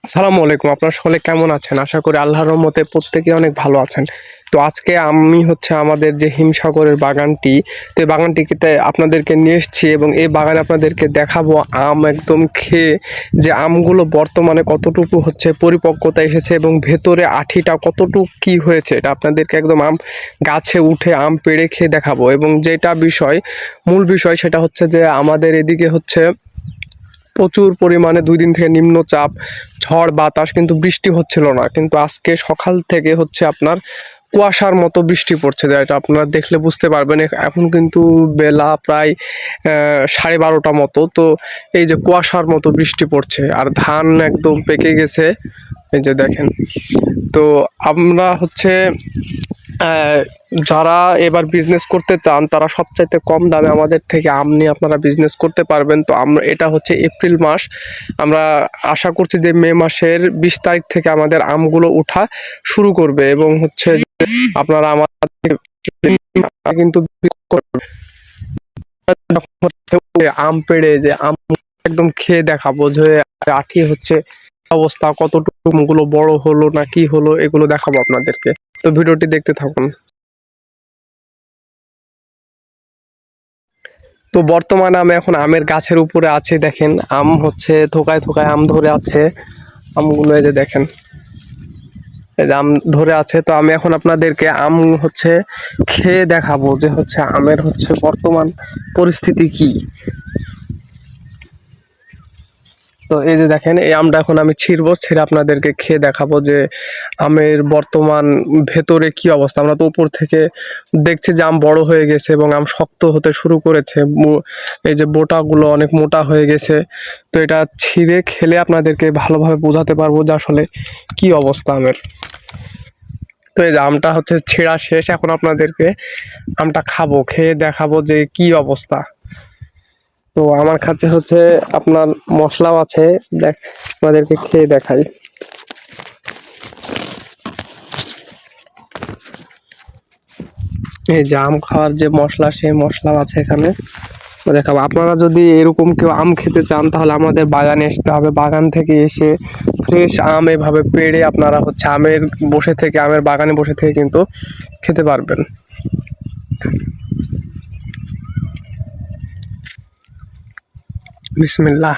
আসসালামু আলাইকুম। আপনারা সকলে কেমন আছেন? আশা করি আল্লাহর রহমতে প্রত্যেকে অনেক ভালো আছেন। তো আজকে আমি আমাদের যে হিমসাগরের বাগানটি, তো এই বাগানটিতে আপনাদেরকে নিয়ে এসেছি এবং এই বাগানে আপনাদেরকে দেখাবো আম একদম খেয়ে যে আমগুলো বর্তমানে কতটুকু পরিপক্কতা এসেছে এবং ভেতরে আঠিটা কতটুকু কি হয়েছে, এটা আপনাদেরকে একদম আম গাছে উঠে আম পেড়ে খেয়ে দেখাবো। এবং যেটা মূল বিষয় সেটা হচ্ছে যে আমাদের এদিকে প্রচুর পরিমাণে ২ দিন থেকে নিম্নচাপ, ঝড় বাতাস, কিন্তু বৃষ্টি হচ্ছিল না। কিন্তু আজকে সকাল থেকে আপনার কুয়াশার মতো বৃষ্টি পড়ছে, যেটা আপনারা দেখলে বুঝতে পারবেন। এখন কিন্তু বেলা প্রায় 12:30টা মতো। তো এই যে কুয়াশার মতো বৃষ্টি পড়ছে আর ধান একদম পেকে গেছে, এই যে দেখেন। তো আমরা যারা এবার বিজনেস করতে চান তারা সবচাইতে কম দামে আমাদের থেকে আম নিয়ে আপনারা বিজনেস করতে পারবেন। তো আমরা এটা এপ্রিল মাস, আমরা আশা করছি যে মে মাসের 20 তারিখ থেকে আমাদের আমগুলো উঠা শুরু করবে এবং আপনারা আমাদের কিন্তু আম পেড়ে যে আম একদম খেয়ে দেখাবো যে আঠি অবস্থা, কতটুকু গুলো বড় হলো না কি হলো, এগুলো দেখাবো আপনাদেরকে। তো ভিডিওটি দেখতে থাকুন। তো বর্তমানে আমি এখন আমের গাছের উপরে আছি, দেখেন আম থোকায় থোকায় আম ধরে আছে। আমগুলো এই যে দেখেন, এই যে আম ধরে আছে। তো আমি এখন আপনাদেরকে আম খেয়ে দেখাবো যে আমের বর্তমান পরিস্থিতি কি। তো এই যে দেখেন, এই আমটা এখন আমি ছিঁড়ে আপনাদেরকে খেয়ে দেখাবো যে আমের বর্তমান ভেতরে কি অবস্থা। আমরা তো উপর থেকে দেখছি যে আম বড় হয়ে গেছে এবং আম শক্ত হতে শুরু করেছে, এই যে বোটাগুলো অনেক মোটা হয়ে গেছে। তো এটা ছিঁড়ে খেলে আপনাদেরকে ভালোভাবে বোঝাতে পারবো যে আসলে কি অবস্থা আমের। তো এই যে আমটা ছেঁড়া শেষ, এখন আপনাদেরকে আমটা খাবো, খেয়ে দেখাবো যে কি অবস্থা। তো আমার কাছে আপনার মশলাও আছে, আপনাদেরকে খেয়ে দেখাই। এই যে আম খাওয়ার যে মশলা, সেই মশলাও আছে এখানে, দেখাবো। আপনারা যদি এরকম কেউ আম খেতে চান তাহলে আমাদের বাগানে আসতে হবে। বাগান থেকে এসে ফ্রেশ আম এভাবে পেড়ে আপনারা আমের বাগানে বসে থেকে কিন্তু খেতে পারবেন। বিসমিল্লাহ।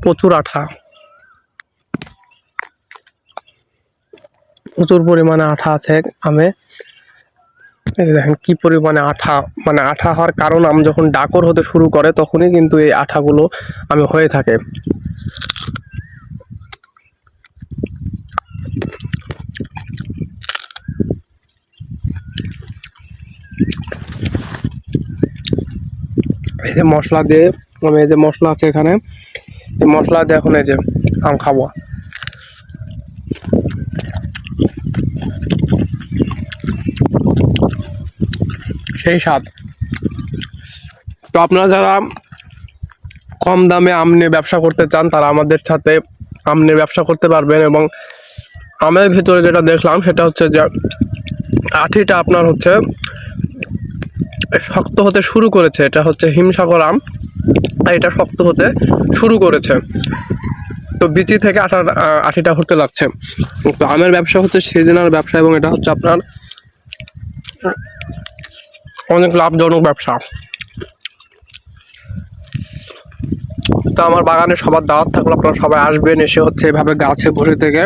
প্রচুর আঠা, প্রচুর পরিমাণে আঠা আছে আমে। দেখেন কি পরিমাণে আঠা, মানে আঠা হওয়ার কারণ আম যখন ডাকর হতে শুরু করে তখনই কিন্তু এই আঠাগুলো হয়ে থাকে। এই যে মশলা দিয়ে, এই যে মশলা আছে এখানে, এই মশলা দিয়ে এখন এই যে আম খাবো। সেই স্বাদ। তো আপনারা যারা কম দামে আম নিয়ে ব্যবসা করতে চান তারা আমাদের সাথে আম নিয়ে ব্যবসা করতে পারবেন। এবং আমের ভিতরে যেটা দেখলাম সেটা যে আঠিটা আপনার শক্ত হতে শুরু করেছে। এটা হিমসাগর আম, এটা শক্ত হতে শুরু করেছে। তো বিচি থেকে আঠিটা হতে লাগছে। তো আমের ব্যবসা সিজনাল ব্যবসা এবং এটা আপনার অনেক লাভজনক ব্যবসা। তো আমার বাগানে সবার দাওয়াত থাকলে আপনারা সবাই আসবেন, এসে এভাবে গাছে বসে থেকে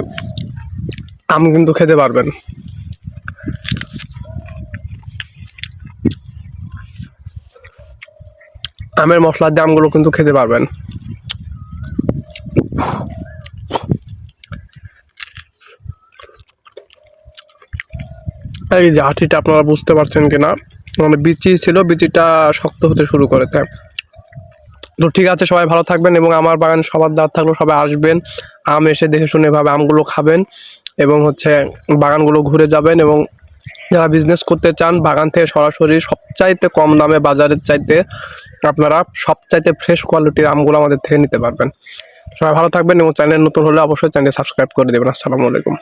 আম কিন্তু খেতে পারবেন। আমের মশলার দিয়ে আমগুলো কিন্তু খেতে পারবেন। এই যে আঠিটা আপনারা বুঝতে পারছেন কিনা, মানে বিচি ছিল, বিচিটা শক্ত হতে শুরু করেছে। তো ঠিক আছে, সবাই ভালো থাকবেন এবং আমার বাগানে সবার দাওয়াত থাকলো, সবাই আসবেন, আম এসে দেখে শুনে এভাবে আমগুলো খাবেন এবং বাগানগুলো ঘুরে যাবেন। এবং যারা বিজনেস করতে চান বাগান থেকে সরাসরি সবচাইতে কম দামে বাজারের চাইতে আপনারা সবচাইতে ফ্রেশ কোয়ালিটির আমগুলো আমাদের থেকে নিতে পারবেন। সবাই ভালো থাকবেন এবং চ্যানেল নতুন হলে অবশ্যই চ্যানেল সাবস্ক্রাইব করে দেবেন। আসসালামু আলাইকুম।